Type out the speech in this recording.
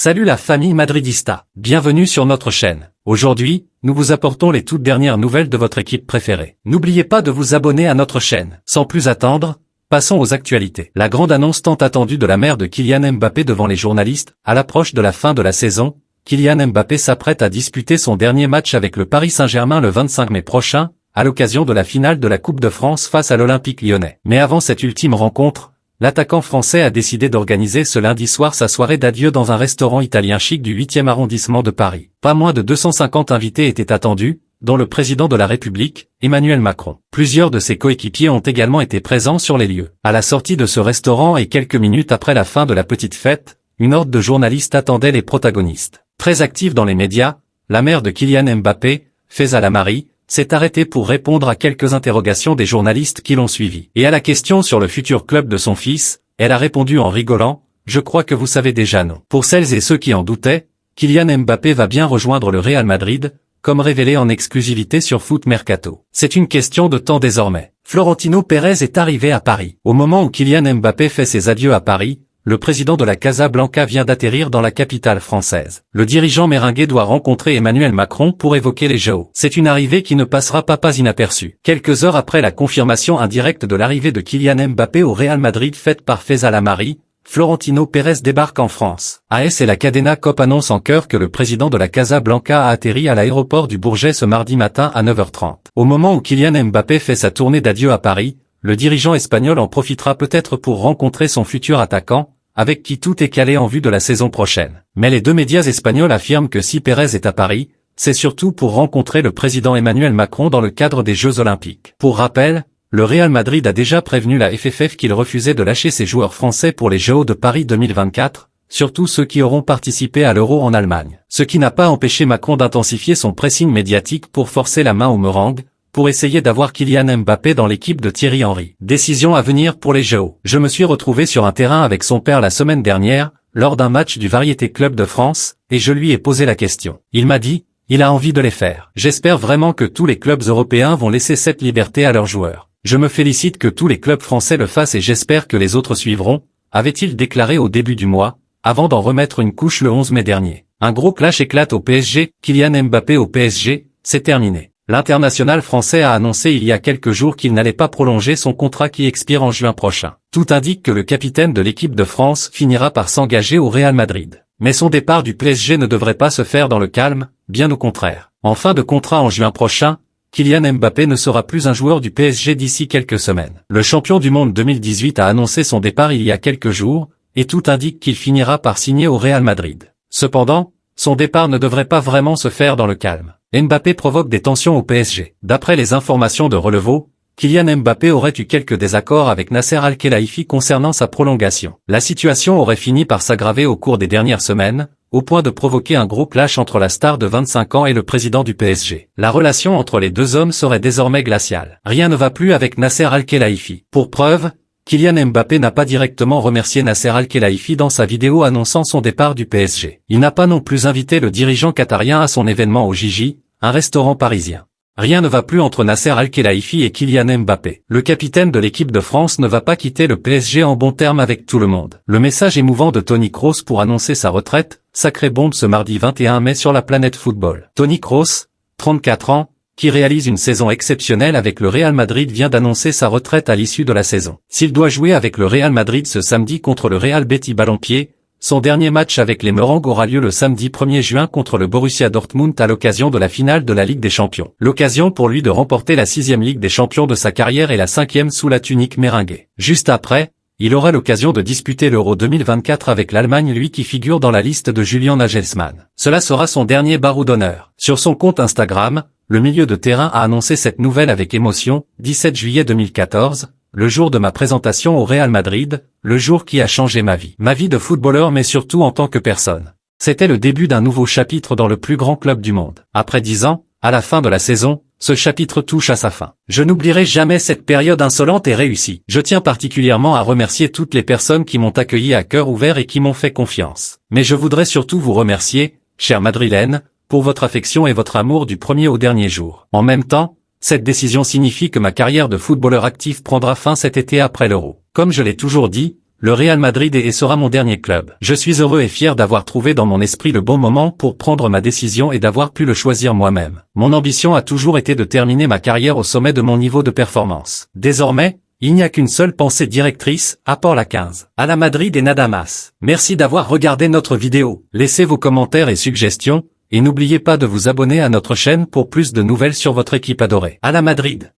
Salut la famille madridista, bienvenue sur notre chaîne. Aujourd'hui, nous vous apportons les toutes dernières nouvelles de votre équipe préférée. N'oubliez pas de vous abonner à notre chaîne. Sans plus attendre, passons aux actualités. La grande annonce tant attendue de la mère de Kylian Mbappé devant les journalistes, à l'approche de la fin de la saison, Kylian Mbappé s'apprête à disputer son dernier match avec le Paris Saint-Germain le 25 mai prochain, à l'occasion de la finale de la Coupe de France face à l'Olympique lyonnais. Mais avant cette ultime rencontre, l'attaquant français a décidé d'organiser ce lundi soir sa soirée d'adieu dans un restaurant italien chic du 8e arrondissement de Paris. Pas moins de 250 invités étaient attendus, dont le président de la République, Emmanuel Macron. Plusieurs de ses coéquipiers ont également été présents sur les lieux. À la sortie de ce restaurant et quelques minutes après la fin de la petite fête, une horde de journalistes attendait les protagonistes. Très active dans les médias, la mère de Kylian Mbappé, Faiza Lamari, s'est arrêtée pour répondre à quelques interrogations des journalistes qui l'ont suivi. Et à la question sur le futur club de son fils, elle a répondu en rigolant, « Je crois que vous savez déjà non ». Pour celles et ceux qui en doutaient, Kylian Mbappé va bien rejoindre le Real Madrid, comme révélé en exclusivité sur Foot Mercato. C'est une question de temps désormais. Florentino Pérez est arrivé à Paris. Au moment où Kylian Mbappé fait ses adieux à Paris, le président de la Casa Blanca vient d'atterrir dans la capitale française. Le dirigeant merengue doit rencontrer Emmanuel Macron pour évoquer les JO. C'est une arrivée qui ne passera pas inaperçue. Quelques heures après la confirmation indirecte de l'arrivée de Kylian Mbappé au Real Madrid faite par Faiza Lamari, Florentino Pérez débarque en France. AS et la Cadena Cop annoncent en chœur que le président de la Casa Blanca a atterri à l'aéroport du Bourget ce mardi matin à 9h30. Au moment où Kylian Mbappé fait sa tournée d'adieu à Paris, le dirigeant espagnol en profitera peut-être pour rencontrer son futur attaquant, avec qui tout est calé en vue de la saison prochaine. Mais les deux médias espagnols affirment que si Pérez est à Paris, c'est surtout pour rencontrer le président Emmanuel Macron dans le cadre des Jeux Olympiques. Pour rappel, le Real Madrid a déjà prévenu la FFF qu'il refusait de lâcher ses joueurs français pour les JO de Paris 2024, surtout ceux qui auront participé à l'Euro en Allemagne. Ce qui n'a pas empêché Macron d'intensifier son pressing médiatique pour forcer la main aux meringues, pour essayer d'avoir Kylian Mbappé dans l'équipe de Thierry Henry. Décision à venir pour les JO. Je me suis retrouvé sur un terrain avec son père la semaine dernière, lors d'un match du Variété Club de France, et je lui ai posé la question. Il m'a dit, il a envie de les faire. J'espère vraiment que tous les clubs européens vont laisser cette liberté à leurs joueurs. Je me félicite que tous les clubs français le fassent et j'espère que les autres suivront, avait-il déclaré au début du mois, avant d'en remettre une couche le 11 mai dernier. Un gros clash éclate au PSG, Kylian Mbappé au PSG, c'est terminé. L'international français a annoncé il y a quelques jours qu'il n'allait pas prolonger son contrat qui expire en juin prochain. Tout indique que le capitaine de l'équipe de France finira par s'engager au Real Madrid. Mais son départ du PSG ne devrait pas se faire dans le calme, bien au contraire. En fin de contrat en juin prochain, Kylian Mbappé ne sera plus un joueur du PSG d'ici quelques semaines. Le champion du monde 2018 a annoncé son départ il y a quelques jours, et tout indique qu'il finira par signer au Real Madrid. Cependant, son départ ne devrait pas vraiment se faire dans le calme. Mbappé provoque des tensions au PSG. D'après les informations de Relevo, Kylian Mbappé aurait eu quelques désaccords avec Nasser Al-Khelaifi concernant sa prolongation. La situation aurait fini par s'aggraver au cours des dernières semaines, au point de provoquer un gros clash entre la star de 25 ans et le président du PSG. La relation entre les deux hommes serait désormais glaciale. Rien ne va plus avec Nasser Al-Khelaifi. Pour preuve, Kylian Mbappé n'a pas directement remercié Nasser Al-Khelaifi dans sa vidéo annonçant son départ du PSG. Il n'a pas non plus invité le dirigeant qatarien à son événement au Gigi, un restaurant parisien. Rien ne va plus entre Nasser Al-Khelaifi et Kylian Mbappé. Le capitaine de l'équipe de France ne va pas quitter le PSG en bons termes avec tout le monde. Le message émouvant de Toni Kroos pour annoncer sa retraite, sacrée bombe ce mardi 21 mai sur la planète football. Toni Kroos, 34 ans, qui réalise une saison exceptionnelle avec le Real Madrid vient d'annoncer sa retraite à l'issue de la saison. S'il doit jouer avec le Real Madrid ce samedi contre le Real Betis Ballon-Pied, son dernier match avec les Merengues aura lieu le samedi 1er juin contre le Borussia Dortmund à l'occasion de la finale de la Ligue des Champions. L'occasion pour lui de remporter la 6e Ligue des Champions de sa carrière et la 5e sous la tunique merengue. Juste après, il aura l'occasion de disputer l'Euro 2024 avec l'Allemagne, lui qui figure dans la liste de Julian Nagelsmann. Cela sera son dernier barreau d'honneur. Sur son compte Instagram, le milieu de terrain a annoncé cette nouvelle avec émotion, 17 juillet 2014, le jour de ma présentation au Real Madrid, le jour qui a changé ma vie de footballeur mais surtout en tant que personne. C'était le début d'un nouveau chapitre dans le plus grand club du monde. Après 10 ans, à la fin de la saison, ce chapitre touche à sa fin. Je n'oublierai jamais cette période insolente et réussie. Je tiens particulièrement à remercier toutes les personnes qui m'ont accueilli à cœur ouvert et qui m'ont fait confiance. Mais je voudrais surtout vous remercier, chers Madrilènes, pour votre affection et votre amour du premier au dernier jour. En même temps, cette décision signifie que ma carrière de footballeur actif prendra fin cet été après l'Euro. Comme je l'ai toujours dit, le Real Madrid est et sera mon dernier club. Je suis heureux et fier d'avoir trouvé dans mon esprit le bon moment pour prendre ma décision et d'avoir pu le choisir moi-même. Mon ambition a toujours été de terminer ma carrière au sommet de mon niveau de performance. Désormais, il n'y a qu'une seule pensée directrice, apport la 15. À la Madrid et nada más. Merci d'avoir regardé notre vidéo. Laissez vos commentaires et suggestions, et n'oubliez pas de vous abonner à notre chaîne pour plus de nouvelles sur votre équipe adorée. À la Madrid.